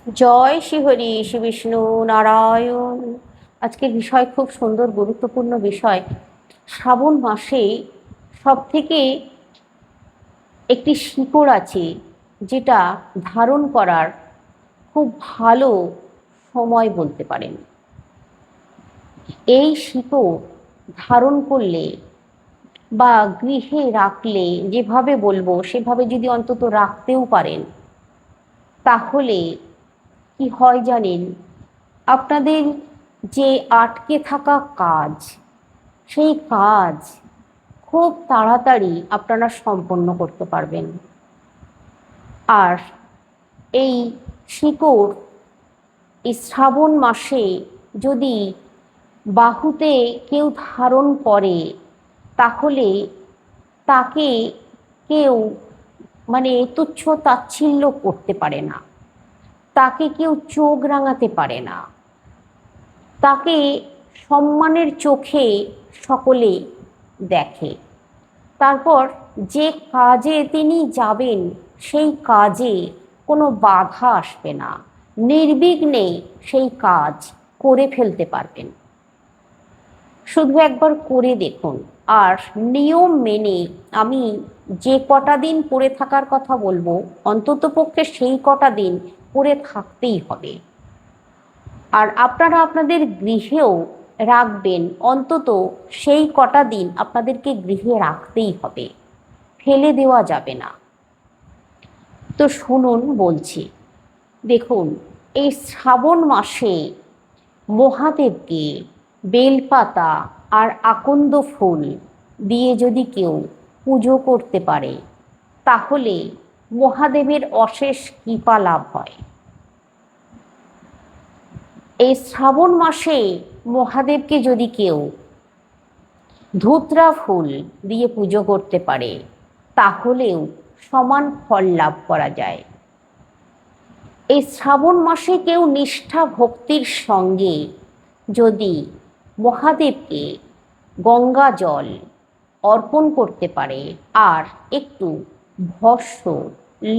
জয় শ্রীহরি শ্রী বিষ্ণু নারায়ণ। আজকের বিষয় খুব সুন্দর, গুরুত্বপূর্ণ বিষয়। শ্রাবণ মাসে সব থেকে একটি শিকড় আছে, যেটা ধারণ করার খুব ভালো সময় বলতে পারেন। এই শিকড় ধারণ করলে বা গৃহে রাখলে, যেভাবে বলবো সেভাবে যদি অন্তত রাখতেও পারেন, তাহলে কি হয় জানেন? আপনাদের যে আটকে থাকা কাজ, সেই কাজ খুব তাড়াতাড়ি আপনারা সম্পন্ন করতে পারবেন। আর এই শিকড় এই শ্রাবণ মাসে যদি বাহুতে কেউ ধারণ করে, তাহলে তাকে কেউ তুচ্ছ তাচ্ছিল্য করতে পারে না, তাকে কেউ চোখ রাঙাতে পারে না, তাকে সম্মানের চোখে সকলে দেখে। তারপর যে কাজে তিনি যাবেন, সেই কাজে কোনো বাধা আসবে না, নির্বিঘ্নে সেই কাজ করে ফেলতে পারবেন। শুধু একবার করে দেখুন। আর নিয়ম মেনে আমি যে কটা দিন পড়ে থাকার কথা বলবো, অন্ততপক্ষে সেই কটা দিন পড়ে থাকতেই হবে। আর আপনারা আপনাদের গৃহেও রাখবেন, অন্তত সেই কটা দিন আপনাদেরকে গৃহে রাখতেই হবে, ফেলে দেওয়া যাবে না। তো শুনুন, বলছি। দেখুন, এই শ্রাবণ মাসে মহাদেবকে বেলপাতা আর আকন্দ ফুল দিয়ে যদি কেউ পুজো করতে পারে, তাহলে মহাদেবের অশেষ কৃপা লাভ হয়। এই শ্রাবণ মাসে মহাদেবকে যদি কেউ ধুতরা ফুল দিয়ে পুজো করতে পারে, তাহলেও সমান ফল লাভ করা যায়। এই শ্রাবণ মাসে কেউ নিষ্ঠা ভক্তির সঙ্গে যদি মহাদেবকে গঙ্গা জল অর্পণ করতে পারে আর একটু ভস্ম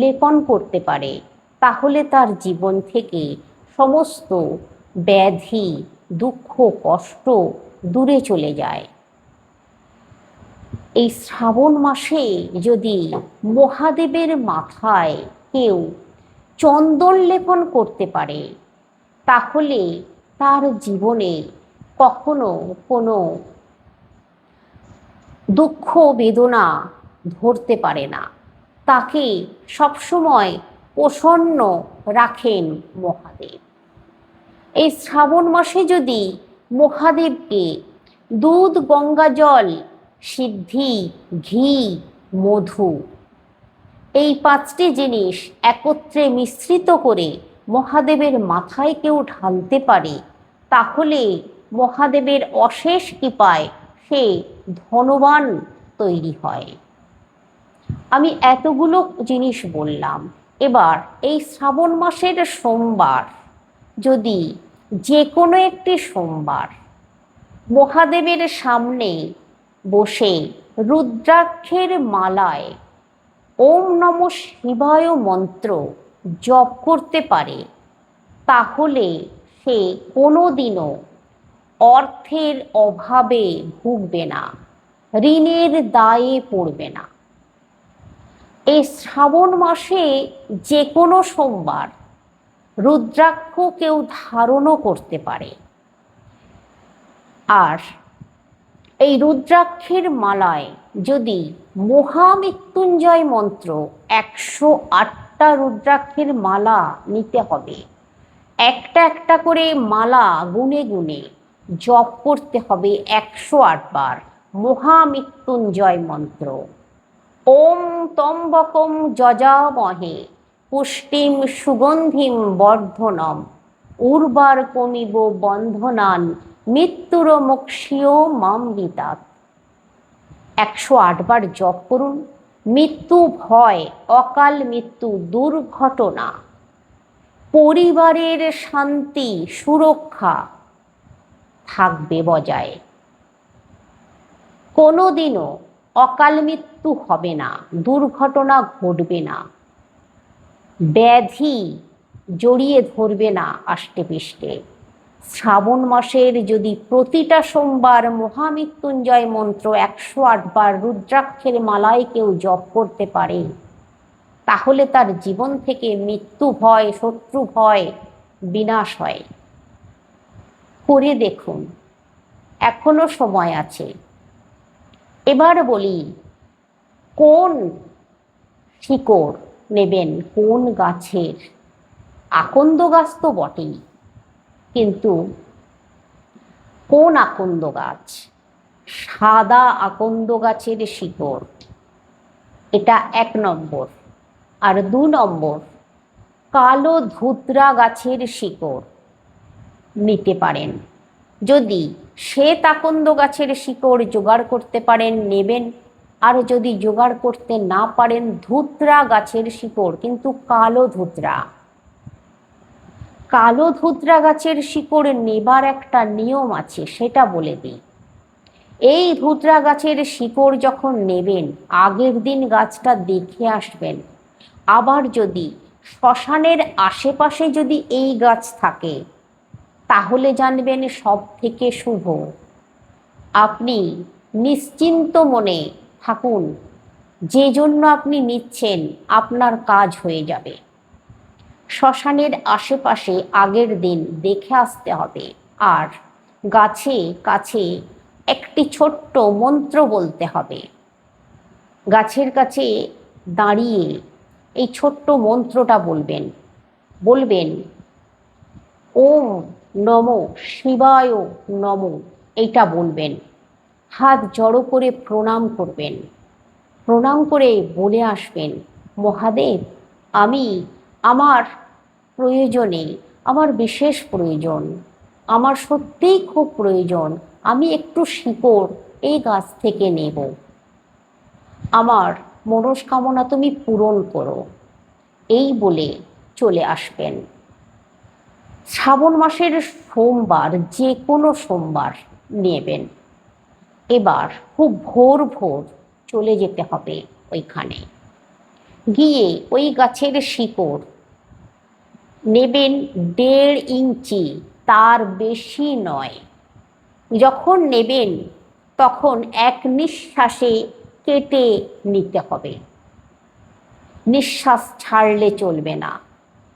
লেপন করতে পারে, তাহলে তার জীবন থেকে সমস্ত ব্যাধি, দুঃখ, কষ্ট দূরে চলে যায়। এই শ্রাবণ মাসে যদি মহাদেবের মাথায় কেউ চন্দন লেপন করতে পারে, তাহলে তার জীবনে কখনো কোনো দুঃখ বেদনা ধরতে পারে না, তাকে সবসময় প্রসন্ন রাখেন মহাদেব। এই শ্রাবণ মাসে যদি মহাদেবকে দুধ, গঙ্গা জল, সিদ্ধি, ঘি, মধু, এই পাঁচটি জিনিস একত্রে মিশ্রিত করে মহাদেবের মাথায় কেউ ঢালতে পারে, তাহলে মহাদেবের অশেষ কৃপায় সে ধনবান তৈরি হয়। আমি এতগুলো জিনিস বললাম। এবার এই শ্রাবণ মাসের সোমবার, যদি যে কোনো একটি সোমবার মহাদেবের সামনে বসে রুদ্রাক্ষের মালায় ওম নমঃ শিবায় মন্ত্র জপ করতে পারে, তাহলে সে কোনোদিনও অর্থের অভাবে ভুগবে না, ঋণের দায়ে পড়বে না। এই শ্রাবণ মাসে যে কোনো সোমবার রুদ্রাক্ষ কেউ ধারণও করতে পারে। আর এই রুদ্রাক্ষের মালায় যদি মহামৃত্যুঞ্জয় মন্ত্র 108টা রুদ্রাক্ষের মালা নিতে হবে, একটা একটা করে মালা গুনে গুনে জপ করতে হবে 108 বার মহামৃত্যুঞ্জয় মন্ত্র। ওম ত্র্যম্বকম যজামহে পুষ্টিম সুগন্ধিম বর্ধনম উর্বারকমিব বন্ধনান মৃত্যুরমোক্ষীয় মামৃতাৎ। 108 বার জপ করুন। মৃত্যু ভয়, অকাল মৃত্যু, দুর্ঘটনা, পরিবারের শান্তি, সুরক্ষা থাকবে বজায়। কোনোদিনও অকাল মৃত্যু হবে না, দুর্ঘটনা ঘটবে না, ব্যাধি জড়িয়ে ধরবে না আষ্টে পৃষ্ঠে। শ্রাবণ মাসের যদি প্রতিটা সোমবার মহামৃত্যুঞ্জয় মন্ত্র 108 বার রুদ্রাক্ষের মালায় কেউ জপ করতে পারে, তাহলে তার জীবন থেকে মৃত্যু ভয়, শত্রু ভয় বিনাশ হয়। করে দেখুন, এখনো সময় আছে। এবার বলি, কোন শিকড় নেবেন, কোন গাছের? আকন্দ গাছ তো বটেই, কিন্তু কোন আকন্দ গাছ? সাদা আকন্দ গাছের শিকড়, এটা 1 নম্বর। আর 2 নম্বর, কালো ধুতরা গাছের শিকড় নিতে পারেন। যদি শ্বেত আকন্দ গাছের শিকড় জোগাড় করতে পারেন নেবেন, আর যদি জোগাড় করতে না পারেন ধুতরা গাছের শিকড়, কিন্তু কালো ধুতরা। কালো ধুতরা গাছের শিকড় নেবার একটা নিয়ম আছে, সেটা বলে দিই। এই ধুতরা গাছের শিকড় যখন নেবেন, আগের দিন গাছটা দেখে আসবেন। আবার যদি শ্মশানের আশেপাশে যদি এই গাছ থাকে, তাহলে জানবেন সব থেকে শুভ। আপনি নিশ্চিন্ত মনে থাকুন, যে জন্য আপনি নিচ্ছেন আপনার কাজ হয়ে যাবে। শ্মশানের আশেপাশে আগের দিন দেখে আসতে হবে। আর গাছে কাছে একটি ছোট্ট মন্ত্র বলতে হবে। গাছের কাছে দাঁড়িয়ে এই ছোট্ট মন্ত্রটা বলবেন। ওম নমো শিবায় নমো, এইটা বলবেন। হাত জড়ো করে প্রণাম করবেন। প্রণাম করে বলে আসবেন, মহাদেব, আমি আমার প্রয়োজনে, আমার বিশেষ প্রয়োজন, আমার সত্যিই খুব প্রয়োজন, আমি একটু শিকড় এই গাছ থেকে নেব। আমার মনস্কামনা তুমি পূরণ করো। এই বলে চলে আসবেন। শ্রাবণ মাসের সোমবার, যে কোনো সোমবার নেবেন। এবার খুব ভোর ভোর চলে যেতে হবে ওইখানে। গিয়ে ওই গাছের শিকড় নেবেন 1.5 ইঞ্চি, তার বেশি নয়। যখন নেবেন তখন এক নিঃশ্বাসে কেটে নিতে হবে। নিঃশ্বাস ছাড়লে চলবে না,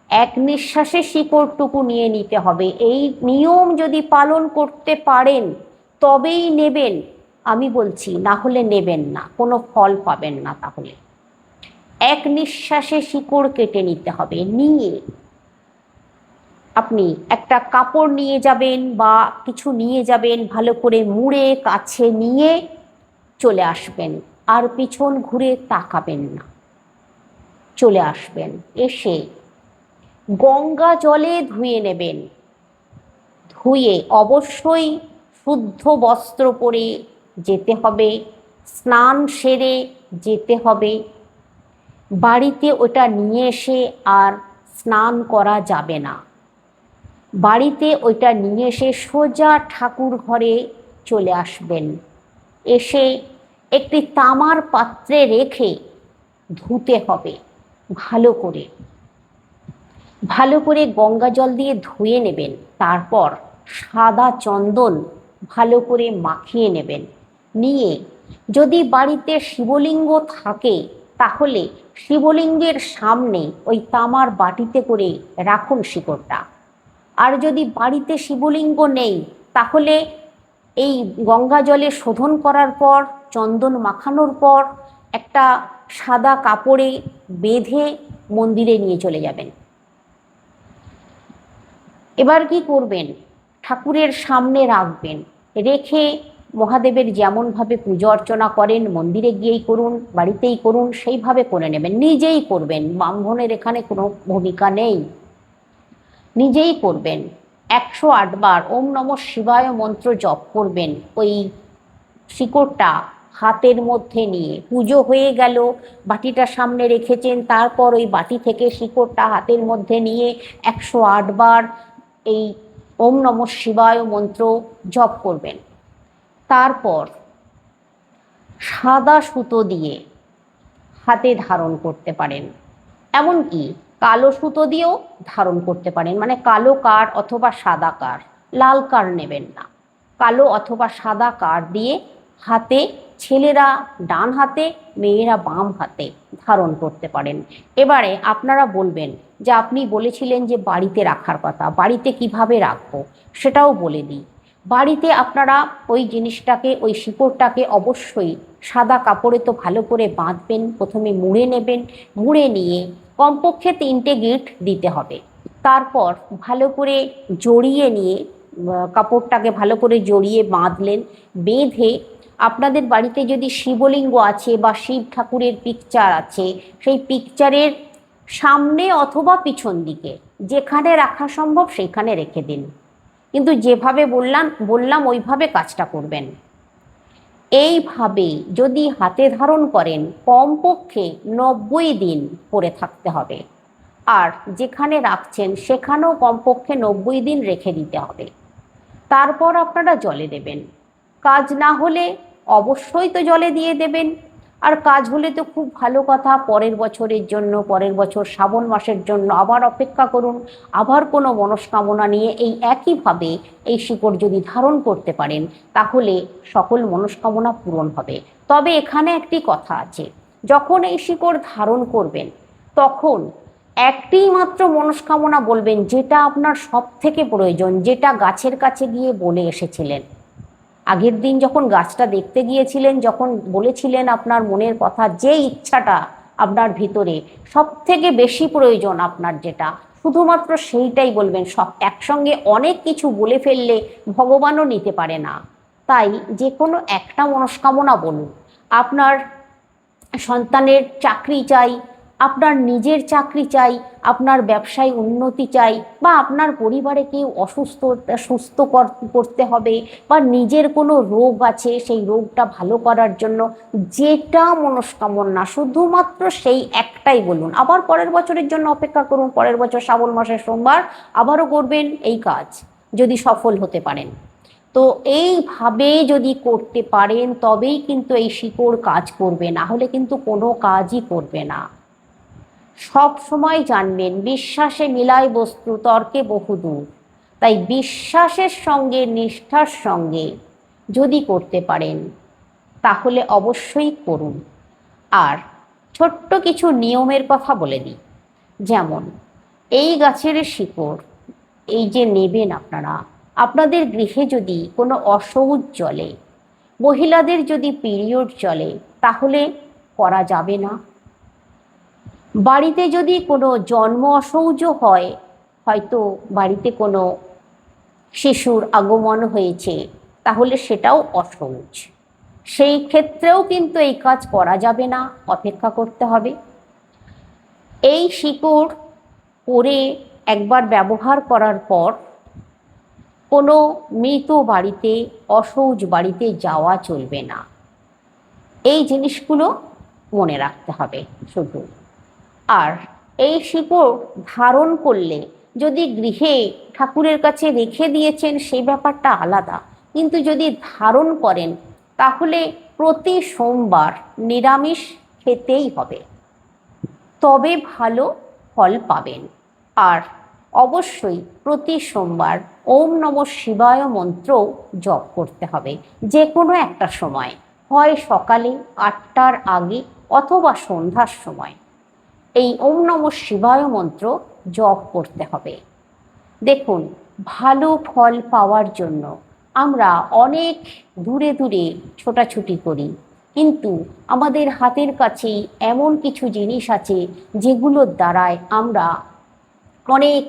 এক নিঃশ্বাসে শিকড়টুকু নিয়ে নিতে হবে। এই নিয়ম যদি পালন করতে পারেন তবেই নেবেন, আমি বলছি, না হলে নেবেন না, কোনো ফল পাবেন না। তাহলে এক নিঃশ্বাসে শিকড় কেটে নিতে হবে। নিয়ে আপনি একটা কাপড় নিয়ে যাবেন বা কিছু নিয়ে যাবেন, ভালো করে মুড়ে কাছে নিয়ে চলে আসবেন। আর পিছন ঘুরে তাকাবেন না, চলে আসবেন। এসে গঙ্গা জলে ধুয়ে নেবেন। ধুয়ে অবশ্যই শুদ্ধ বস্ত্র পরে যেতে হবে, স্নান সেরে যেতে হবে। বাড়িতে ওটা নিয়ে এসে আর স্নান করা যাবে না। বাড়িতে ওইটা নিয়ে এসে সোজা ঠাকুর ঘরে চলে আসবেন। এসে একটি তামার পাত্রে রেখে ধুতে হবে ভালো করে। ভালো করে গঙ্গা জল দিয়ে ধুয়ে নেবেন। তারপর সাদা চন্দন ভালো করে মাখিয়ে নেবেন। নিয়ে যদি বাড়িতে শিবলিঙ্গ থাকে, তাহলে শিবলিঙ্গের সামনে ওই তামার বাটিতে করে রাখুন শিকড়টা। আর যদি বাড়িতে শিবলিঙ্গ নেই, তাহলে এই গঙ্গা জলে শোধন করার পর, চন্দন মাখানোর পর একটা সাদা কাপড়ে বেঁধে মন্দিরে নিয়ে চলে যাবেন। এবার কি করবেন, ঠাকুরের সামনে রাখবেন। রেখে মহাদেবের যেমনভাবে পুজো অর্চনা করেন, মন্দিরে গিয়েই করুন, বাড়িতেই করুন, সেইভাবে করে নেবেন। নিজেই করবেন, ব্রাহ্মণের এখানে কোনো ভূমিকা নেই। নিজেই করবেন। 108 বার ওম নমঃ শিবায় মন্ত্র জপ করবেন। ওই শিকড়টা হাতের মধ্যে নিয়ে, পুজো হয়ে গেল, বাটিটা সামনে রেখেছেন, তারপর ওই বাটি থেকে শিকড়টা হাতের মধ্যে নিয়ে 108 বার এই ওম নমঃ শিবায় মন্ত্র জপ করবেন। তারপর সাদা সুতো দিয়ে হাতে ধারণ করতে পারেন। এমনকি কালো সুতো দিয়েও ধারণ করতে পারেন, মানে কালো কার অথবা সাদা কার, লাল কার নেবেন না। কালো অথবা সাদা কার দিয়ে হাতে, ছেলেরা ডান হাতে, মেয়েরা বাম হাতে ধারণ করতে পারেন। এবারে আপনারা বলবেন যে আপনি বলেছিলেন যে বাড়িতে রাখার কথা, বাড়িতে কিভাবে রাখবো সেটাও বলে দিই। বাড়িতে আপনারা ওই জিনিসটাকে, ওই শিকড়টাকে অবশ্যই সাদা কাপড়ে তো ভালো করে বাঁধবেন, প্রথমে মুড়ে নেবেন, মুড়ে নিয়ে কমপক্ষে 3টে গিঁট দিতে হবে। তারপর ভালো করে জড়িয়ে নিয়ে, কাপড়টাকে ভালো করে জড়িয়ে বাঁধলেন। বেঁধে আপনাদের বাড়িতে যদি শিবলিঙ্গ আছে বা শিব ঠাকুরের পিকচার আছে, সেই পিকচারের সামনে অথবা পিছন দিকে যেখানে রাখা সম্ভব সেখানে রেখে দিন। কিন্তু যেভাবে বললাম ওইভাবে কাজটা করবেন। এইভাবে যদি হাতে ধারণ করেন কমপক্ষে 90 দিন পরে থাকতে হবে। আর যেখানে রাখছেন সেখানেও কমপক্ষে 90 দিন রেখে দিতে হবে। তারপর আপনারা জলে দেবেন। কাজ না হলে অবশ্যই তো জলে দিয়ে দেবেন, আর কাজ হলে তো খুব ভালো কথা, পরের বছরের জন্য, পরের বছর শ্রাবণ মাসের জন্য আবার অপেক্ষা করুন। আবার কোনো মনস্কামনা নিয়ে এই একইভাবে এই শিকড় যদি ধারণ করতে পারেন তাহলে সকল মনস্কামনা পূরণ হবে। তবে এখানে একটি কথা আছে, যখন এই শিকড় ধারণ করবেন তখন একটি মাত্র মনস্কামনা বলবেন, যেটা আপনার সব থেকে প্রয়োজন, যেটা গাছের কাছে গিয়ে বলে এসেছিলেন আগের দিন যখন গাছটা দেখতে গিয়েছিলেন, যখন বলেছিলেন আপনার মনের কথা, যে ইচ্ছাটা আপনার ভিতরে সব থেকে বেশি প্রয়োজন আপনার, যেটা শুধুমাত্র সেইটাই বলবেন। সব একসঙ্গে অনেক কিছু বলে ফেললে ভগবানও নিতে পারে না। তাই যে কোনো একটা মনস্কামনা বলুন। আপনার সন্তানের চাকরি চাই, আপনার নিজের চাকরি চাই, আপনার ব্যবসায় উন্নতি চাই, বা আপনার পরিবারে কেউ সুস্থ করতে হবে, বা নিজের কোনো রোগ আছে সেই রোগটা ভালো করার জন্য যেটা মনস্কামনা, শুধুমাত্র সেই একটাই বলুন। আবার পরের বছরের জন্য অপেক্ষা করুন, পরের বছর শ্রাবণ মাসের সোমবার আবারও করবেন এই কাজ, যদি সফল হতে পারেন। তো এইভাবে যদি করতে পারেন তবেই কিন্তু এই শিকড় কাজ করবে, না হলে কিন্তু কোনো কাজই করবে না। সব সময় জানবেন, বিশ্বাসে মিলায় বস্তু, তর্কে বহুদূর। তাই বিশ্বাসের সঙ্গে, নিষ্ঠার সঙ্গে যদি করতে পারেন তাহলে অবশ্যই করুন। আর ছোট্ট কিছু নিয়মের কথা বলে দিই। যেমন এই গাছের শিকড় এই যে নেবেন আপনারা, আপনাদের গৃহে যদি কোনো অসৌচ চলে, মহিলাদের যদি পিরিয়ড চলে তাহলে করা যাবে না। বাড়িতে যদি কোনো জন্ম অসৌচ হয়, হয়তো বাড়িতে কোনো শিশুর আগমন হয়েছে, তাহলে সেটাও অসৌচ, সেই ক্ষেত্রেও কিন্তু এই কাজ করা যাবে না, অপেক্ষা করতে হবে। এই শিকড় পরে একবার ব্যবহার করার পর কোনো মৃত বাড়িতে, অসৌচ বাড়িতে যাওয়া চলবে না। এই জিনিসগুলো মনে রাখতে হবে শুধু। আর এই শিকড় ধারণ করলে, যদি গৃহে ঠাকুরের কাছে রেখে দিয়েছেন সেই ব্যাপারটা আলাদা, কিন্তু যদি ধারণ করেন তাহলে প্রতি সোমবার নিরামিষ খেতেই হবে, তবে ভালো ফল পাবেন। আর অবশ্যই প্রতি সোমবার ওম নমঃ শিবায় মন্ত্র জপ করতে হবে, যে কোনো একটা সময়, হয় সকালে 8টার আগে অথবা সন্ধ্যার সময় এই ওম নমঃ শিবায় মন্ত্র জপ করতে হবে। দেখুন, ভালো ফল পাওয়ার জন্য আমরা অনেক দূরে দূরে ছোটাছুটি করি, কিন্তু আমাদের হাতের কাছেই এমন কিছু জিনিস আছে যেগুলোর দ্বারায় আমরা অনেক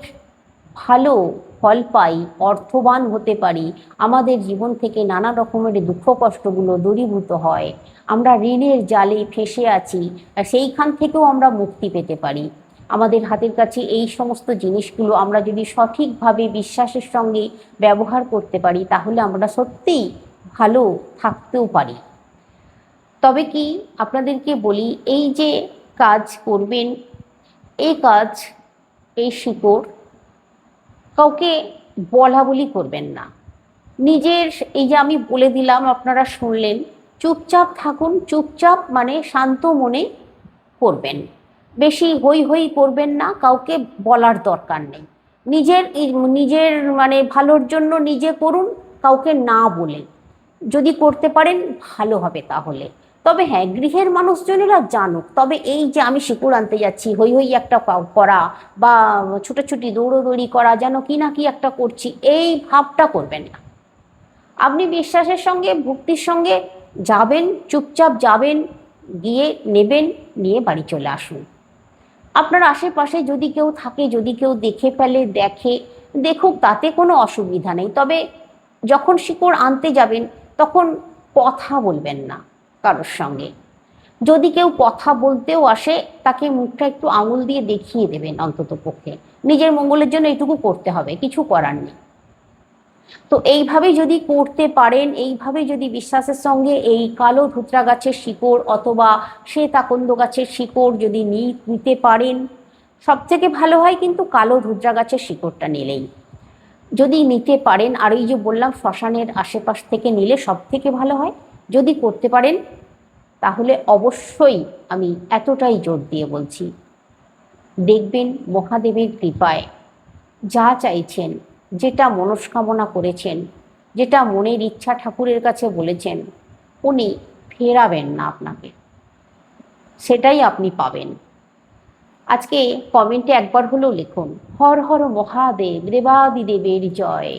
ভালো ফল পাই, অর্থবান হতে পারি, আমাদের জীবন থেকে নানা রকমের দুঃখ কষ্টগুলো দূরীভূত হয়, আমরা ঋণের জালে ফেঁসে আছি, সেইখান থেকেও আমরা মুক্তি পেতে পারি। আমাদের হাতের কাছে এই সমস্ত জিনিসগুলো আমরা যদি সঠিকভাবে বিশ্বাসের সঙ্গে ব্যবহার করতে পারি তাহলে আমরা সত্যিই ভালো থাকতেও পারি। তবে কি আপনাদেরকে বলি, এই যে কাজ করবেন, এই কাজ, এই শিকড় কাউকে বলা বলি করবেন না। নিজের, এই যে আমি বলে দিলাম আপনারা শুনলেন, চুপচাপ থাকুন, চুপচাপ মানে শান্ত মনে করবেন। বেশি হই হই করবেন না, কাউকে বলার দরকার নেই। নিজের নিজের মানে ভালোর জন্য নিজে করুন, কাউকে না বলে। যদি করতে পারেন ভালো হবে তাহলে। তবে হ্যাঁ, গৃহের মানুষজনেরা জানুক, তবে এই যে আমি শিকড় আনতে যাচ্ছি, হই হই একটা করা বা ছুটোছুটি দৌড়োদৌড়ি করা, যেন কি না কি একটা করছি, এই ভাবটা করবেন না। আপনি বিশ্বাসের সঙ্গে ভক্তির সঙ্গে যাবেন, চুপচাপ যাবেন, গিয়ে নেবেন, নিয়ে বাড়ি চলে আসুন। আপনার আশেপাশে যদি কেউ থাকে, যদি কেউ দেখে ফেলে, দেখুক, তাতে কোনো অসুবিধা নেই। তবে যখন শিকড় আনতে যাবেন তখন কথা বলবেন না কারোর সঙ্গে। যদি কেউ কথা বলতেও আসে, তাকে মুখটা একটু আঙুল দিয়ে দেখিয়ে দেবেন অন্তত পক্ষে। নিজের মঙ্গলের জন্য এটুকু করতে হবে, কিছু করার নেই। তো এইভাবে যদি করতে পারেন, এইভাবে যদি বিশ্বাসের সঙ্গে এই কালো ধুতরা গাছের শিকড় অথবা শ্বেত আকন্দ গাছের শিকড় যদি নিতে পারেন, সব থেকে ভালো হয় কিন্তু কালো ধুতরা গাছের শিকড়টা নিলেই। যদি নিতে পারেন, আর এই যে বললাম শ্মশানের আশেপাশ থেকে নিলে সব থেকে ভালো হয়, যদি করতে পারেন তাহলে অবশ্যই, আমি এতটাই জোর দিয়ে বলছি, দেখবেন মহাদেবের কৃপায় যা চাইছেন, যেটা মনস্কামনা করেছেন, যেটা মনের ইচ্ছা ঠাকুরের কাছে বলেছেন, উনি ফেরাবেন না আপনাকে, সেটাই আপনি পাবেন। আজকে কমেন্টে একবার হলেও লিখুন, হর হর মহাদেব, দেবাদিদেবের জয়।